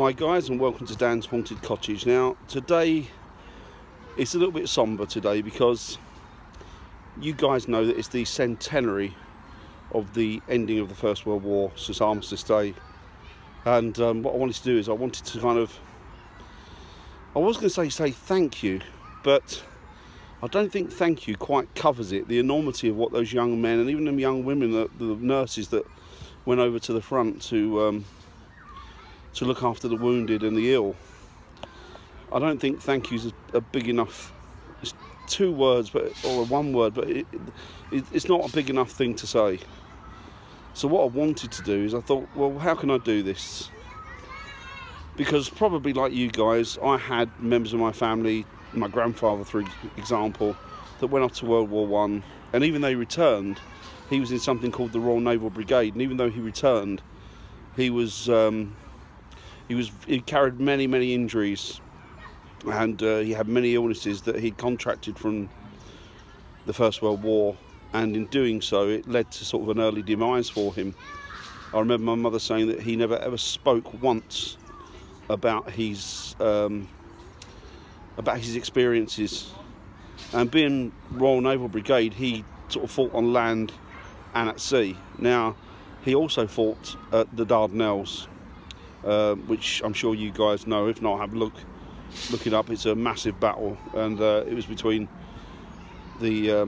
Hi guys, and welcome to Dan's Haunted Cottage. Now today it's a little bit somber today because you guys know that it's the centenary of the ending of the First World War, since Armistice Day. And what I wanted to do is I wanted to I was going to say thank you, but I don't think thank you quite covers it. The enormity of what those young men and even them young women, the nurses that went over to the front to look after the wounded and the ill. I don't think thank you's a big enough, it's two words or one word, but it's not a big enough thing to say. So what I wanted to do is I thought, well, how can I do this? Because probably like you guys, I had members of my family, my grandfather for example, that went off to World War I, and even though he returned, he was in something called the Royal Naval Brigade, and even though he returned, he carried many injuries, and he had many illnesses that he'd contracted from the First World War, and in doing so it led to sort of an early demise for him. I remember my mother saying that he never ever spoke once about his experiences, and being Royal Naval Brigade, he sort of fought on land and at sea. Now he also fought at the Dardanelles, which I'm sure you guys know. If not, have a look it up. It's a massive battle, and it was between there's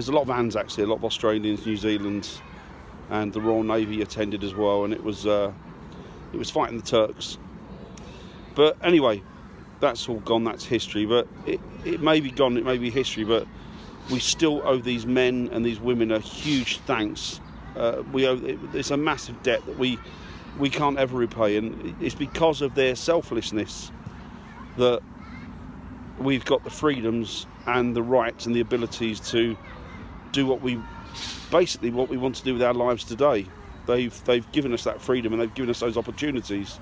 a lot of Anzacs here, a lot of Australians, New Zealanders, and the Royal Navy attended as well, and it was fighting the Turks. But anyway, that's all gone, that's history. But it may be gone, it may be history, but we still owe these men and these women a huge thanks. It's a massive debt that we can't ever repay, and it's because of their selflessness that we've got the freedoms and the rights and the abilities to do what we want to do with our lives today. They've given us that freedom, and they've given us those opportunities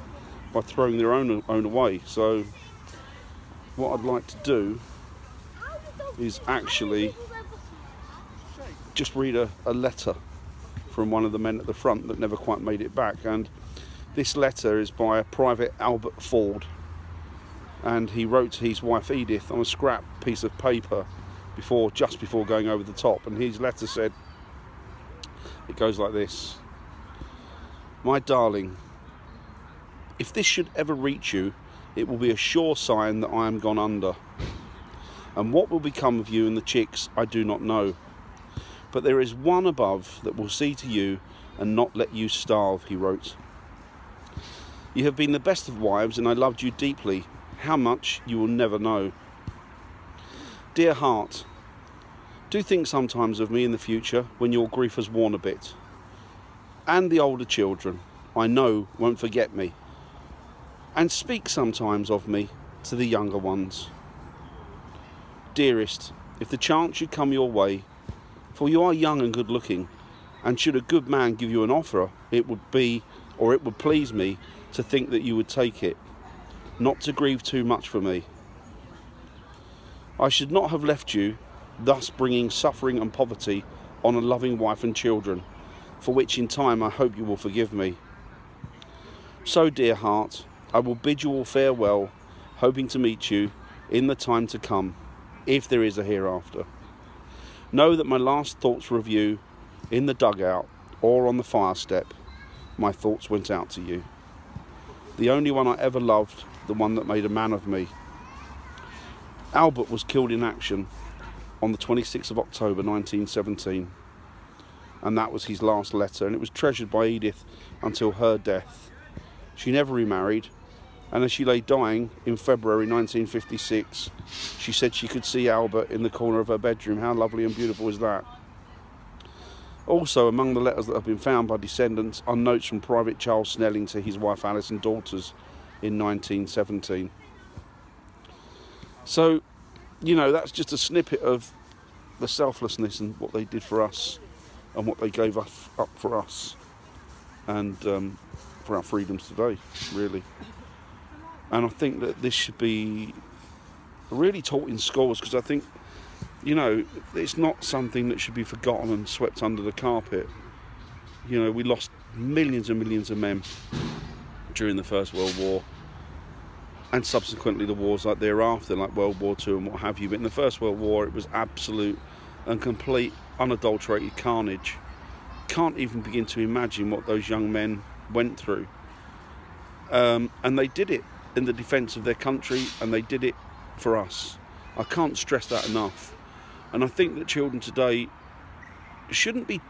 by throwing their own away. So what I'd like to do is actually just read a letter from one of the men at the front that never quite made it back. And this letter is by Private Albert Ford, and he wrote to his wife Edith on a scrap piece of paper just before going over the top. And his letter said, it goes like this: "My darling, if this should ever reach you, it will be a sure sign that I am gone under. And what will become of you and the chicks, I do not know. But there is one above that will see to you and not let you starve," he wrote. "You have been the best of wives, and I loved you deeply. How much you will never know. Dear heart, do think sometimes of me in the future when your grief has worn a bit. And the older children, I know, won't forget me. And speak sometimes of me to the younger ones. Dearest, if the chance should come your way, for you are young and good looking, and should a good man give you an offer, it would please me to think that you would take it, not to grieve too much for me. I should not have left you, thus bringing suffering and poverty on a loving wife and children, for which in time I hope you will forgive me. So, dear heart, I will bid you all farewell, hoping to meet you in the time to come, if there is a hereafter. Know that my last thoughts were of you in the dugout or on the fire step. My thoughts went out to you. The only one I ever loved, the one that made a man of me." Albert was killed in action on the 26th of October 1917, and that was his last letter, and it was treasured by Edith until her death. She never remarried, and as she lay dying in February 1956, she said she could see Albert in the corner of her bedroom. How lovely and beautiful is that? Also, among the letters that have been found by descendants are notes from Private Charles Snelling to his wife Alice and daughters in 1917. So, you know, that's just a snippet of the selflessness and what they did for us and what they gave up for us, and for our freedoms today, really. And I think that this should be really taught in schools, because I think, you know, it's not something that should be forgotten and swept under the carpet. You know, we lost millions and millions of men during the First World War, and subsequently the wars like thereafter, like World War II and what have you. But in the First World War, it was absolute and complete, unadulterated carnage. Can't even begin to imagine what those young men went through. And they did it in the defence of their country, and they did it for us. I can't stress that enough. And I think that children today shouldn't be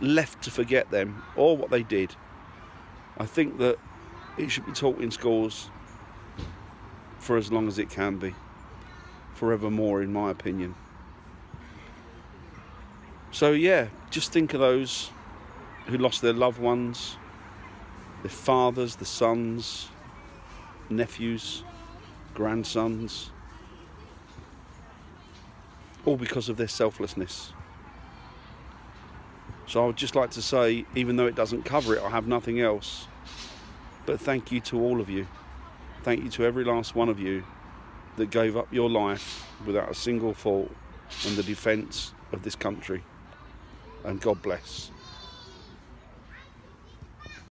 left to forget them or what they did. I think that it should be taught in schools for as long as it can be, forevermore, in my opinion. So yeah, just think of those who lost their loved ones, their fathers, their sons, nephews, grandsons, all because of their selflessness. So I would just like to say, even though it doesn't cover it, I have nothing else, but thank you to all of you. Thank you to every last one of you that gave up your life without a single fault in the defence of this country. And God bless.